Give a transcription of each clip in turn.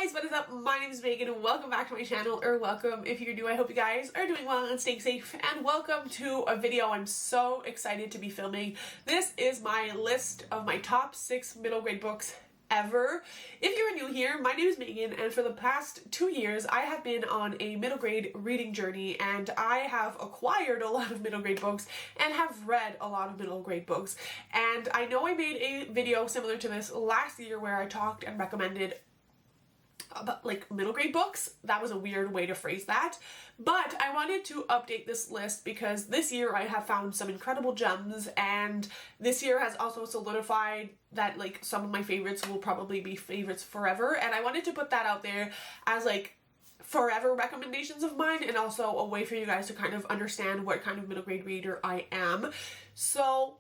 guys, what is up? My name is Megan and welcome back to my channel, or welcome if you're new. I hope you guys are doing well and staying safe, and welcome to a video I'm so excited to be filming. This is my list of my top 6 middle grade books ever. If you're new here, my name is Megan, and for the past 2 years I have been on a middle grade reading journey, and I have acquired a lot of middle grade books and have read a lot of middle grade books. And I know I made a video similar to this last year where I talked and recommended about like middle grade books. That was a weird way to phrase that, but I wanted to update this list because this year I have found some incredible gems, and this year has also solidified that like some of my favorites will probably be favorites forever, and I wanted to put that out there as like forever recommendations of mine, and also a way for you guys to kind of understand what kind of middle grade reader I am. So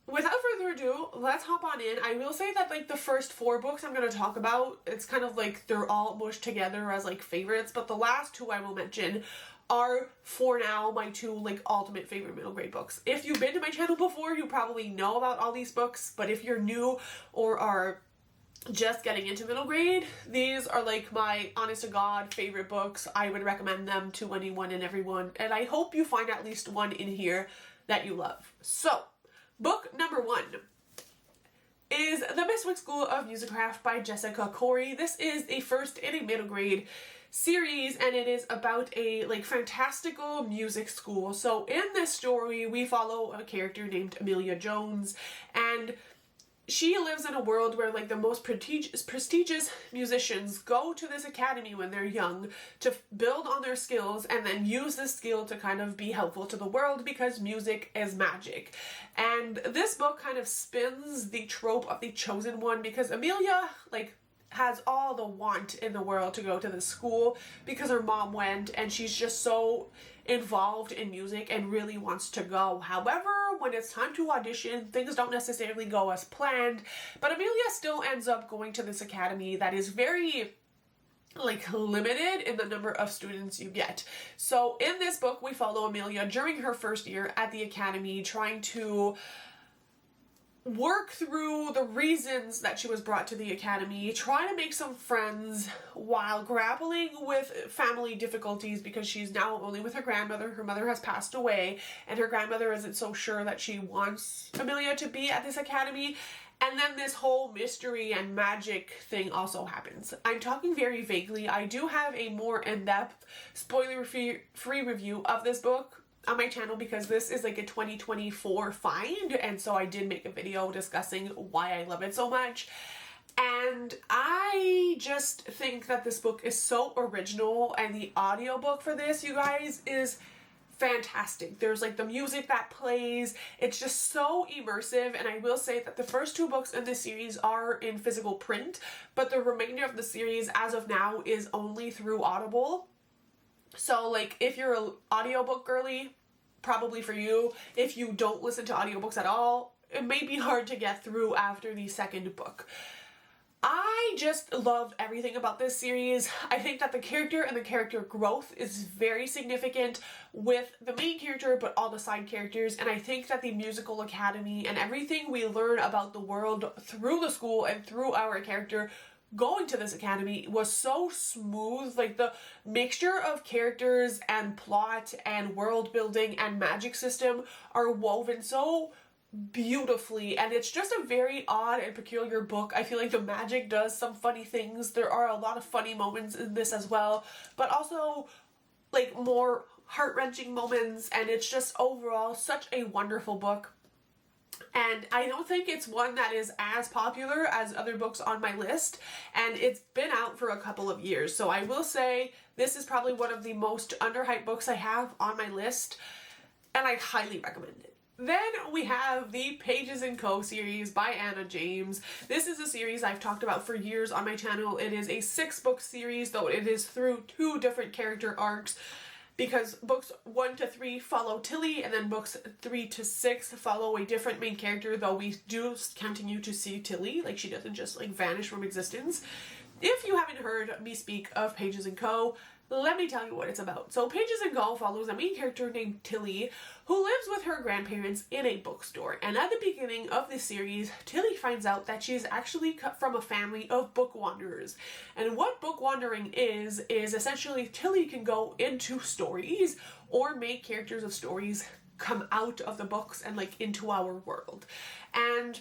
without further ado, let's hop on in. I will say that like the first 4 books I'm going to talk about, it's kind of like they're all mushed together as like favorites, but the last 2 I will mention are for now my 2 like ultimate favorite middle grade books. If you've been to my channel before, you probably know about all these books, but if you're new or are just getting into middle grade, these are like my honest to God favorite books. I would recommend them to anyone and everyone, and I hope you find at least one in here that you love. So book number 1 is The Mystwick School of Musicraft by Jessica Khoury. This is a first in a middle grade series, and it is about a like fantastical music school. So in this story, we follow a character named Amelia Jones, and she lives in a world where like the most prestigious musicians go to this academy when they're young to build on their skills and then use this skill to kind of be helpful to the world, because music is magic. And this book kind of spins the trope of the chosen one, because Amelia like has all the want in the world to go to the school because her mom went, and she's just so involved in music and really wants to go. However, when it's time to audition, things don't necessarily go as planned, but Amelia still ends up going to this academy that is very like limited in the number of students you get. So in this book, we follow Amelia during her first year at the academy, trying to work through the reasons that she was brought to the academy, try to make some friends while grappling with family difficulties, because she's now only with her grandmother. Her mother has passed away, and her grandmother isn't so sure that she wants Amelia to be at this academy. And then this whole mystery and magic thing also happens. I'm talking very vaguely. I do have a more in-depth, spoiler-free review of this book on my channel, because this is like a 2024 find, and so I did make a video discussing why I love it so much. And I just think that this book is so original, and the audiobook for this, you guys, is fantastic. There's like the music that plays, it's just so immersive. And I will say that the first 2 books in this series are in physical print, but the remainder of the series as of now is only through Audible. So like if you're an audiobook girly, probably for you. If you don't listen to audiobooks at all, it may be hard to get through after the second book. I just loved everything about this series. I think that the character and the character growth is very significant with the main character, but all the side characters. And I think that the musical academy and everything we learn about the world through the school and through our character going to this academy was so smooth. Like the mixture of characters and plot and world building and magic system are woven so beautifully, and it's just a very odd and peculiar book. I feel like the magic does some funny things. There are a lot of funny moments in this as well, but also like more heart-wrenching moments, and it's just overall such a wonderful book. And I don't think it's one that is as popular as other books on my list, and it's been out for a couple of years. So I will say this is probably one of the most underhyped books I have on my list, and I highly recommend it. Then we have the Pages & Co. series by Anna James. This is a series I've talked about for years on my channel. It is a 6-book series, though it is through 2 different character arcs, because books 1 to 3 follow Tilly, and then books 3 to 6 follow a different main character, though we do continue to see Tilly. Like, she doesn't just like vanish from existence. If you haven't heard me speak of Pages & Co., let me tell you what it's about. So Pages & Co. follows a main character named Tilly, who lives with her grandparents in a bookstore. And at the beginning of this series, Tilly finds out that she's actually cut from a family of book wanderers. And what book wandering is essentially Tilly can go into stories or make characters of stories come out of the books and like into our world. And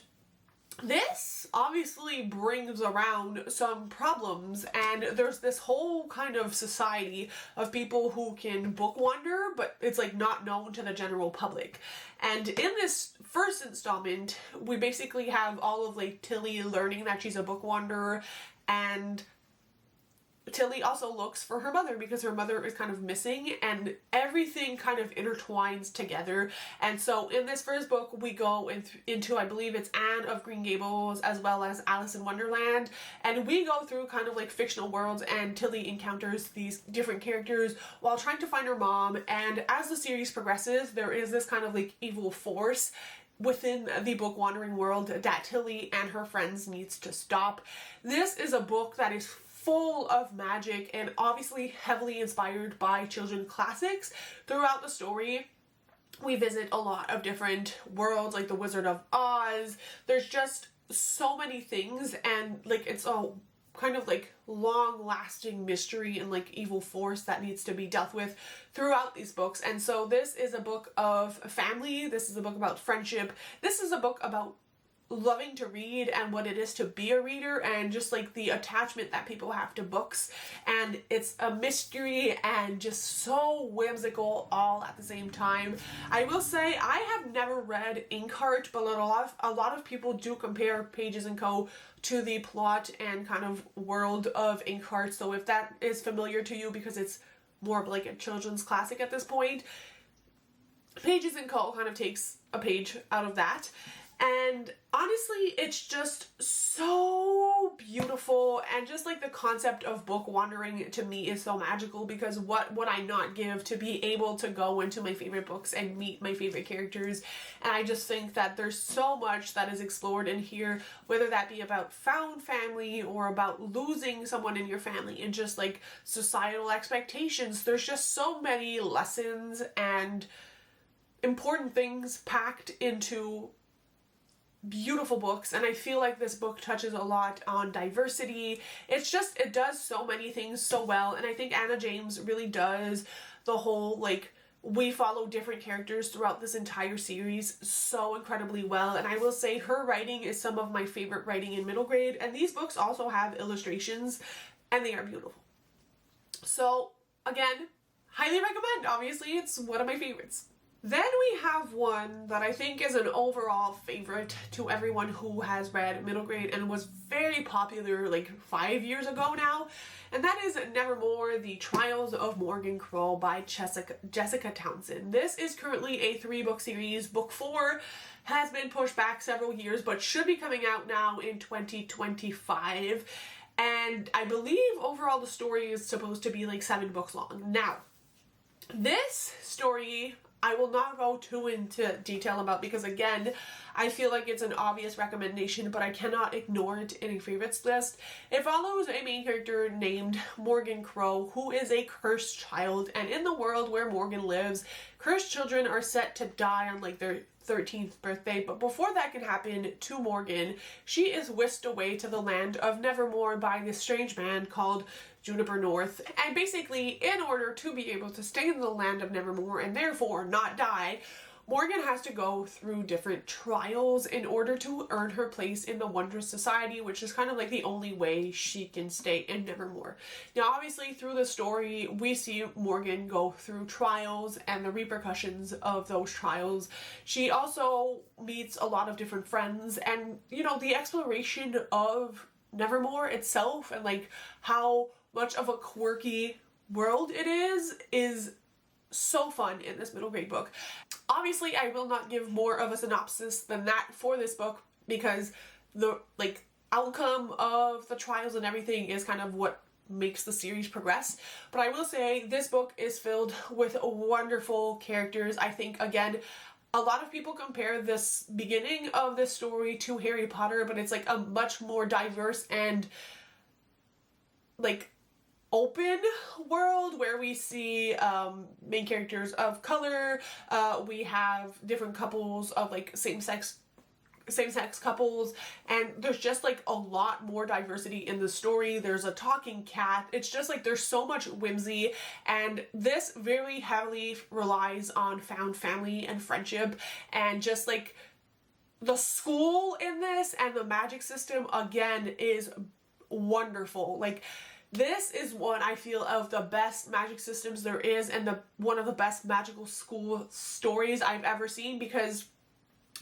this obviously brings around some problems, and there's this whole kind of society of people who can book wander, but it's like not known to the general public. And in this first installment, we basically have all of like Tilly learning that she's a book wanderer, and Tilly also looks for her mother because her mother is kind of missing, and everything kind of intertwines together. And so in this first book, we go into, I believe it's Anne of Green Gables as well as Alice in Wonderland, and we go through kind of like fictional worlds, and Tilly encounters these different characters while trying to find her mom. And as the series progresses, there is this kind of like evil force within the book wandering world that Tilly and her friends needs to stop. This is a book that is full of magic and obviously heavily inspired by children's classics. Throughout the story, we visit a lot of different worlds, like the Wizard of Oz. There's just so many things, and like it's a kind of like long-lasting mystery and like evil force that needs to be dealt with throughout these books. And so this is a book of family. This is a book about friendship. This is a book about loving to read and what it is to be a reader, and just like the attachment that people have to books. And it's a mystery and just so whimsical all at the same time. I will say I have never read Inkheart, but a lot of people do compare Pages & Co. to the plot and kind of world of Inkheart. So if that is familiar to you, because it's more of like a children's classic at this point, Pages & Co. kind of takes a page out of that. And honestly, it's just so beautiful, and just like the concept of book wandering to me is so magical, because what would I not give to be able to go into my favorite books and meet my favorite characters. And I just think that there's so much that is explored in here, whether that be about found family or about losing someone in your family and just like societal expectations. There's just so many lessons and important things packed into beautiful books. And I feel like this book touches a lot on diversity. It does so many things so well, and I think Anna James really does the whole like we follow different characters throughout this entire series so incredibly well. And I will say her writing is some of my favorite writing in middle grade, and these books also have illustrations and they are beautiful. So again, highly recommend. Obviously it's one of my favorites. Then we have one that I think is an overall favorite to everyone who has read middle grade and was very popular like 5 years ago now, and that is Nevermore, The Trials of Morgan Crow by Jessica Townsend. This is currently a 3-book series. Book 4 has been pushed back several years but should be coming out now in 2025, and I believe overall the story is supposed to be like 7 books long. Now, this story I will not go too into detail about, because again, I feel like it's an obvious recommendation, but I cannot ignore it in a favorites list. It follows a main character named Morgan Crow, who is a cursed child, and in the world where Morgan lives, cursed children are set to die on like their 13th birthday, but before that can happen to Morgan, she is whisked away to the land of Nevermore by this strange man called Juniper North. And basically, in order to be able to stay in the land of Nevermore and therefore not die, Morgan has to go through different trials in order to earn her place in the Wondrous Society, which is kind of like the only way she can stay in Nevermore. Now, obviously, through the story, we see Morgan go through trials and the repercussions of those trials. She also meets a lot of different friends, and, you know, the exploration of Nevermore itself and, like, how much of a quirky world it is so fun in this middle grade book. Obviously, I will not give more of a synopsis than that for this book, because the outcome of the trials and everything is kind of what makes the series progress. But I will say this book is filled with wonderful characters. I think, again, a lot of people compare this beginning of this story to Harry Potter, but it's like a much more diverse and like open world where we see main characters of color. We have different couples of like same-sex couples, and there's just like a lot more diversity in the story. There's a talking cat. It's just like there's so much whimsy, and this very heavily relies on found family and friendship, and just like the school in this and the magic system again is wonderful. Like, this is one I feel of the best magic systems there is, and one of the best magical school stories I've ever seen, because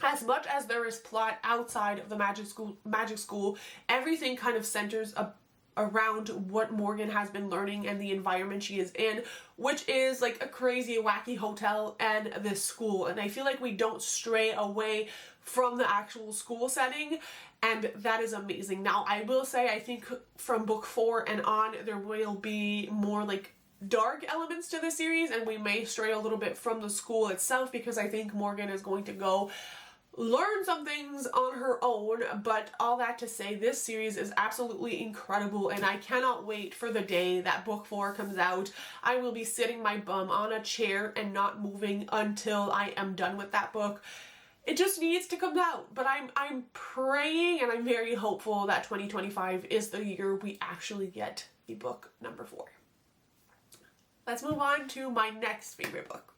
as much as there is plot outside of the magic school, everything kind of centers around what Morgan has been learning and the environment she is in, which is like a crazy, wacky hotel and this school. And I feel like we don't stray away from the actual school setting, and that is amazing. Now, I will say, I think from book 4 and on, there will be more like dark elements to the series, and we may stray a little bit from the school itself, because I think Morgan is going to go learn some things on her own. But all that to say, this series is absolutely incredible, and I cannot wait for the day that book 4 comes out. I will be sitting my bum on a chair and not moving until I am done with that book. It just needs to come out, but I'm praying and I'm very hopeful that 2025 is the year we actually get the book number 4. Let's move on to my next favorite book.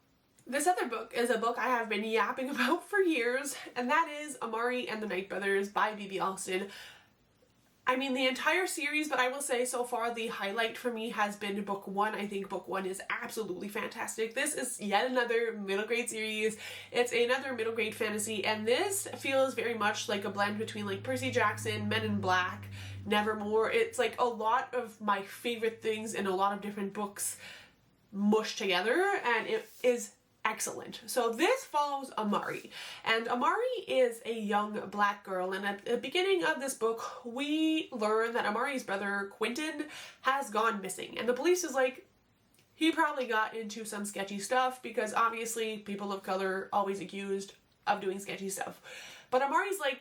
This other book is a book I have been yapping about for years, and that is Amari and the Night Brothers by B.B. Alston. I mean, the entire series, but I will say so far the highlight for me has been book 1. I think book 1 is absolutely fantastic. This is yet another middle grade series. It's another middle grade fantasy, and this feels very much like a blend between like Percy Jackson, Men in Black, Nevermore. It's like a lot of my favorite things in a lot of different books mushed together, and it is excellent. So this follows Amari, and Amari is a young black girl, and at the beginning of this book we learn that Amari's brother Quentin has gone missing, and the police is like, he probably got into some sketchy stuff, because obviously people of color always accused of doing sketchy stuff. But Amari's like,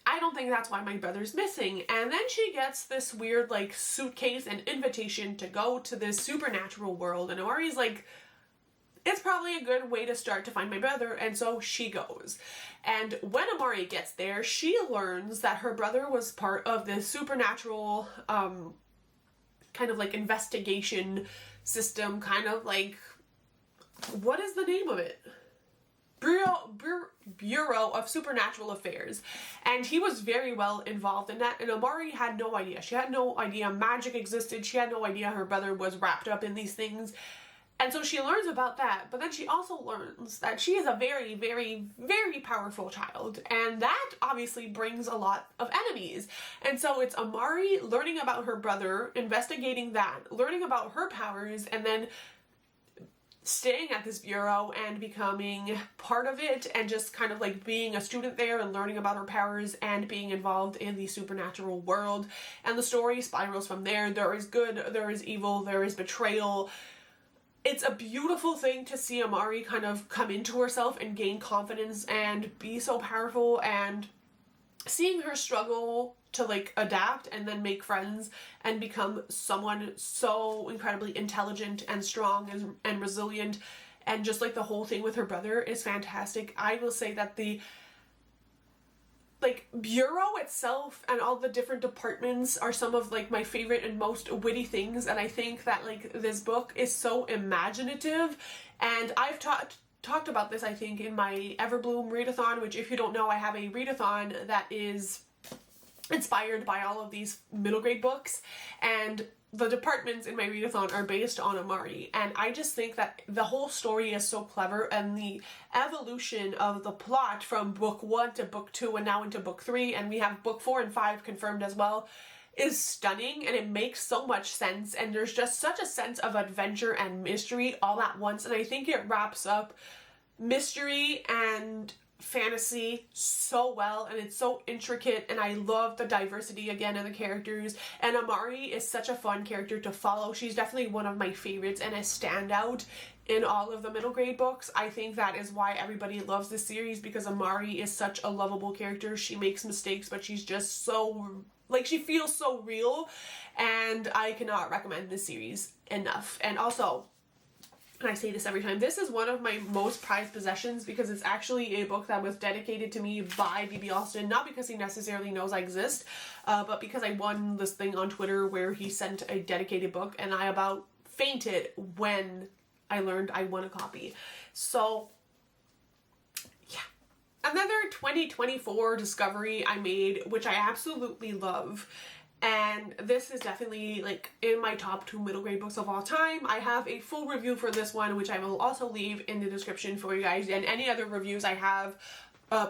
I don't think that's why my brother's missing. And then she gets this weird like suitcase and invitation to go to this supernatural world, and Amari's like, it's probably a good way to start to find my brother, and so she goes. And when Amari gets there, she learns that her brother was part of this supernatural kind of like investigation system, kind of like, what is the name of it? Bureau of Supernatural Affairs, and he was very well involved in that, and Amari had no idea. She had no idea magic existed. She had no idea her brother was wrapped up in these things. And so she learns about that, but then she also learns that she is a very, very, very powerful child, and that obviously brings a lot of enemies. And so it's Amari learning about her brother, investigating that, learning about her powers, and then staying at this bureau and becoming part of it, and just kind of like being a student there and learning about her powers and being involved in the supernatural world. And the story spirals from there. There is good, there is evil, there is betrayal. It's a beautiful thing to see Amari kind of come into herself and gain confidence and be so powerful, and seeing her struggle to like adapt and then make friends and become someone so incredibly intelligent and strong and resilient, and just like the whole thing with her brother is fantastic. I will say that the like bureau itself and all the different departments are some of like my favorite and most witty things, and I think that like this book is so imaginative. And I've talked about this, I think, in my Everbloom readathon, which, if you don't know, I have a readathon that is inspired by all of these middle grade books, and the departments in my readathon are based on Amari, and I just think that the whole story is so clever, and the evolution of the plot from book 1 to book 2 and now into book 3, and we have book 4 and 5 confirmed as well, is stunning, and it makes so much sense, and there's just such a sense of adventure and mystery all at once, and I think it wraps up mystery and fantasy so well, and it's so intricate, and I love the diversity again in the characters. And Amari is such a fun character to follow. She's definitely one of my favorites and a standout in all of the middle grade books. I think that is why everybody loves this series, because Amari is such a lovable character. She makes mistakes, but she's just so, like, she feels so real, and I cannot recommend this series enough. And also, and I say this every time, this is one of my most prized possessions, because it's actually a book that was dedicated to me by B.B. Austin, not because he necessarily knows I exist, but because I won this thing on Twitter where he sent a dedicated book, and I about fainted when I learned I won a copy. So, yeah. Another 2024 discovery I made, which I absolutely love, and this is definitely like in my top 2 middle grade books of all time. I have a full review for this one, which I will also leave in the description for you guys, and any other reviews I have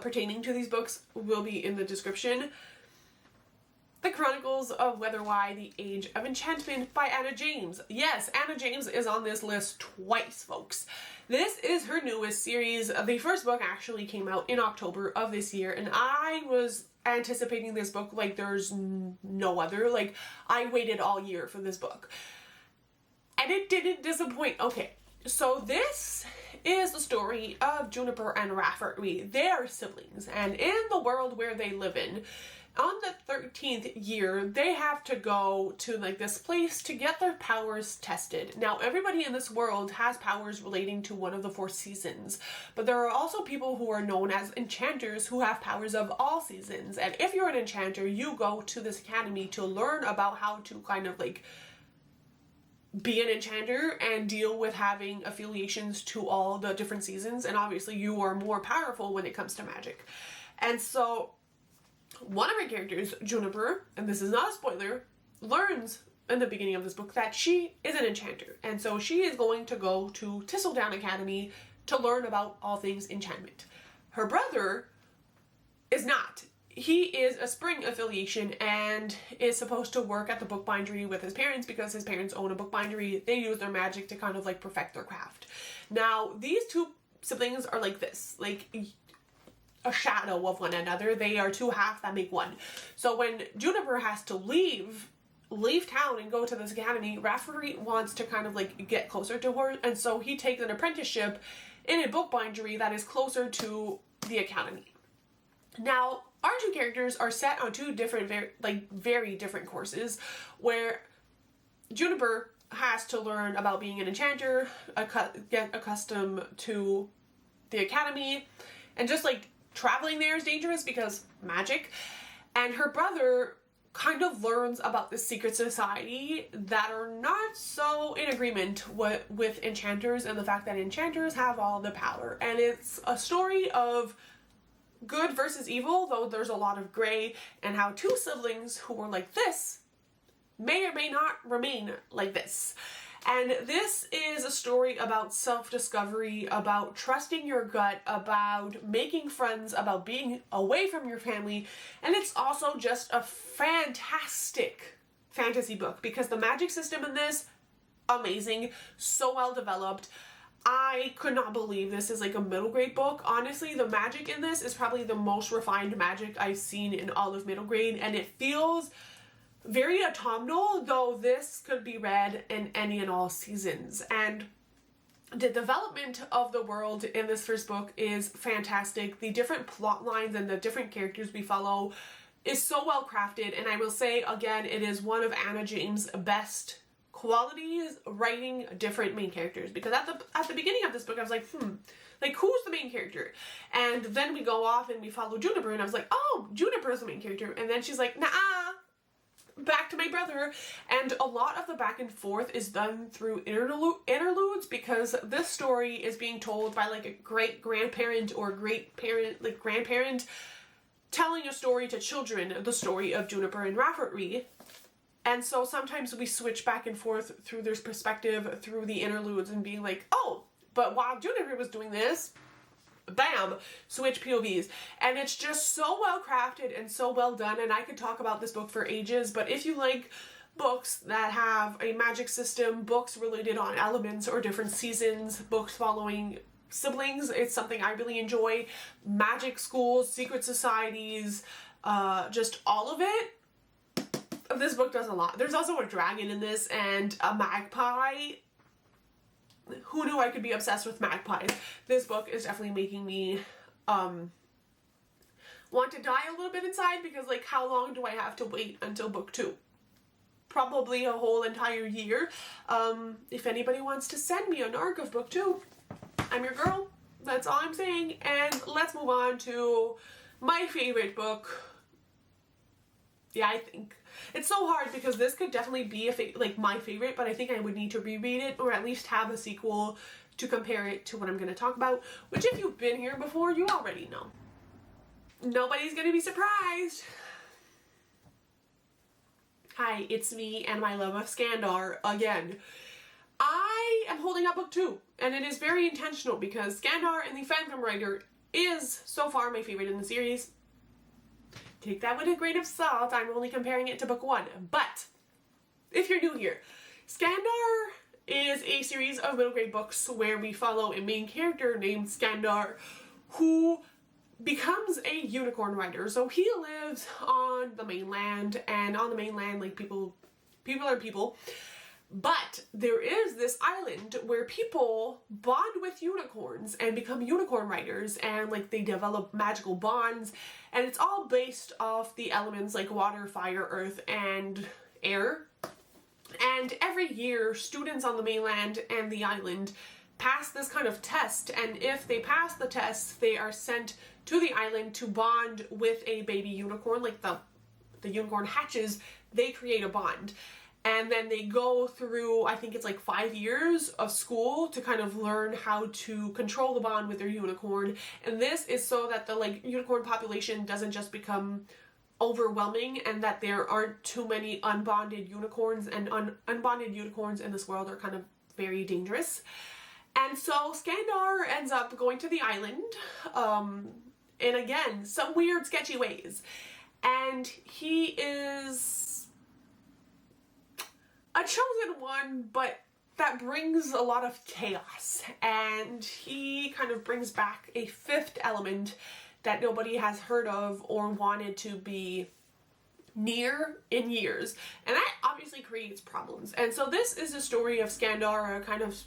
pertaining to these books will be in the description. The Chronicles of Whetherwhy, The Age of Enchantment by Anna James. Yes, Anna James is on this list twice, folks. This is her newest series. The first book actually came out in October of this year, and I was anticipating this book like there's no other. Like, I waited all year for this book, and it didn't disappoint. Okay, so this is the story of Juniper and Rafferty. They are siblings, and in the world where they live in, on the 13th year, they have to go to like this place to get their powers tested. Now, everybody in this world has powers relating to one of the 4 seasons, but there are also people who are known as enchanters who have powers of all seasons. And if you're an enchanter, you go to this academy to learn about how to kind of like be an enchanter and deal with having affiliations to all the different seasons. And obviously you are more powerful when it comes to magic. And so one of our characters, Juniper, and this is not a spoiler, learns in the beginning of this book that she is an enchanter. And so she is going to go to Thistledown Academy to learn about all things enchantment. Her brother is not. He is a spring affiliation and is supposed to work at the bookbindery with his parents because his parents own a bookbindery. They use their magic to kind of like perfect their craft. Now, these 2 siblings are like this, like a shadow of one another. They are 2 halves that make one. So when Juniper has to leave town and go to this academy, Rafferty wants to kind of like get closer to her, and so he takes an apprenticeship in a bookbindery that is closer to the academy. Now, our 2 characters are set on 2 different, very different courses, where Juniper has to learn about being an enchanter, get accustomed to the academy, and just like traveling there is dangerous because magic. And her brother kind of learns about this secret society that are not so in agreement with enchanters and the fact that enchanters have all the power. And it's a story of good versus evil, though there's a lot of gray, and how 2 siblings who were like this may or may not remain like this. And this is a story about self-discovery, about trusting your gut, about making friends, about being away from your family. And it's also just a fantastic fantasy book because the magic system in this, amazing, so well developed. I could not believe this is like a middle grade book. Honestly, the magic in this is probably the most refined magic I've seen in all of middle grade, and it feels very autumnal, though this could be read in any and all seasons. And the development of the world in this first book is fantastic. The different plot lines and the different characters we follow is so well crafted, and I will say again, it is one of Anna James' best qualities, writing different main characters, because at the beginning of this book I was like, like, who's the main character? And then we go off and we follow Juniper, and I was like, oh, Juniper's the main character. And then she's like, nah, back to my brother. And a lot of the back and forth is done through interludes, because this story is being told by like a great grandparent or great parent, like grandparent, telling a story to children, the story of Juniper and Rafferty. And so sometimes we switch back and forth through their perspective through the interludes and being like, oh, but while Juniper was doing this, bam, switch POVs. And it's just so well crafted and so well done, and I could talk about this book for ages, but if you like books that have a magic system, books related on elements or different seasons, books following siblings. It's something I really enjoy. Magic schools, secret societies, just all of it. This book does a lot. There's also a dragon in this and a magpie. Who knew I could be obsessed with magpies? This book is definitely making me want to die a little bit inside, because like, how long do I have to wait until book 2? Probably a whole entire year. If anybody wants to send me an arc of book 2, I'm your girl. That's all I'm saying. And let's move on to my favorite book. Yeah, I think it's so hard because this could definitely be like my favorite, but I think I would need to reread it, or at least have a sequel to compare it to what I'm going to talk about, which if you've been here before, you already know. Nobody's going to be surprised. Hi, it's me and my love of Scandar again. I am holding up book 2, and it is very intentional because Scandar and the Phantom Rider is so far my favorite in the series. Take that with a grain of salt, I'm only comparing it to book 1. But if you're new here, Scandar is a series of middle grade books where we follow a main character named Skandar who becomes a unicorn rider. So he lives on the mainland, and on the mainland, like, people are people. But there is this island where people bond with unicorns and become unicorn riders, and like they develop magical bonds, and it's all based off the elements like water, fire, earth, and air. And every year, students on the mainland and the island pass this kind of test, and if they pass the test, they are sent to the island to bond with a baby unicorn. Like the unicorn hatches, they create a bond. And then they go through, I think it's like 5 years of school to kind of learn how to control the bond with their unicorn. And this is so that the like unicorn population doesn't just become overwhelming, and that there aren't too many unbonded unicorns, and unbonded unicorns in this world are kind of very dangerous. And so Skandar ends up going to the island, in again, some weird sketchy ways. And he is a chosen one, but that brings a lot of chaos, and he kind of brings back a 5th element that nobody has heard of or wanted to be near in years, and that obviously creates problems. And so this is a story of Skandar kind of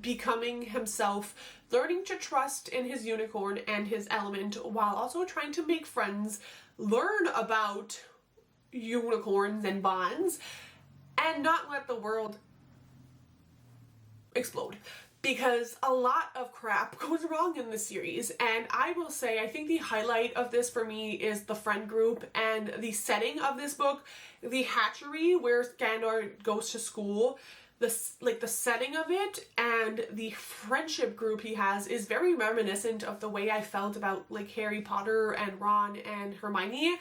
becoming himself, learning to trust in his unicorn and his element, while also trying to make friends, learn about unicorns and bonds, and not let the world explode. Because a lot of crap goes wrong in this series, and I will say I think the highlight of this for me is the friend group and the setting of this book. The hatchery where Skandar goes to school, the setting of it and the friendship group he has is very reminiscent of the way I felt about like Harry Potter and Ron and Hermione.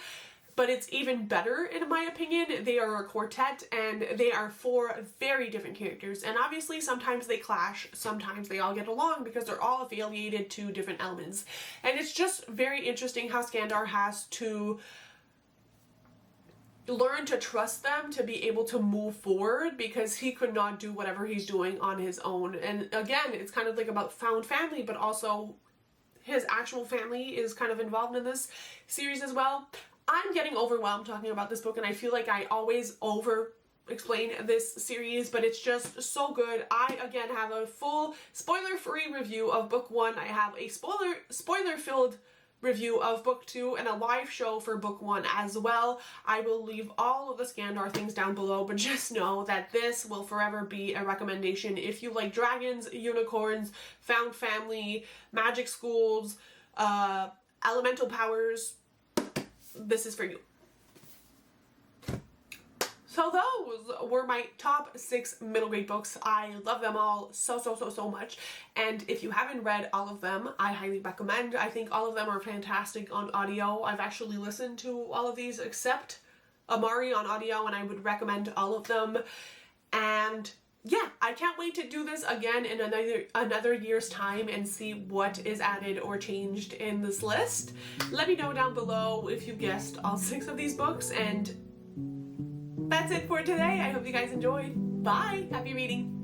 But it's even better in my opinion. They are a quartet, and they are 4 very different characters. And obviously sometimes they clash, sometimes they all get along because they're all affiliated to different elements. And it's just very interesting how Skandar has to learn to trust them to be able to move forward, because he could not do whatever he's doing on his own. And again, it's kind of like about found family, but also his actual family is kind of involved in this series as well. I'm getting overwhelmed talking about this book, and I feel like I always over-explain this series, but it's just so good. I, again, have a full spoiler-free review of book 1. I have a spoiler-filled review of book 2 and a live show for book 1 as well. I will leave all of the Skandar things down below, but just know that this will forever be a recommendation if you like dragons, unicorns, found family, magic schools, elemental powers. This is for you. So those were my top 6 middle grade books. I love them all so much. And if you haven't read all of them, I highly recommend. I think all of them are fantastic on audio. I've actually listened to all of these except Amari on audio, and I would recommend all of them. And yeah, I can't wait to do this again in another year's time and see what is added or changed in this list. Let me know down below if you guessed all 6 of these books, and that's it for today. I hope you guys enjoyed. Bye! Happy reading!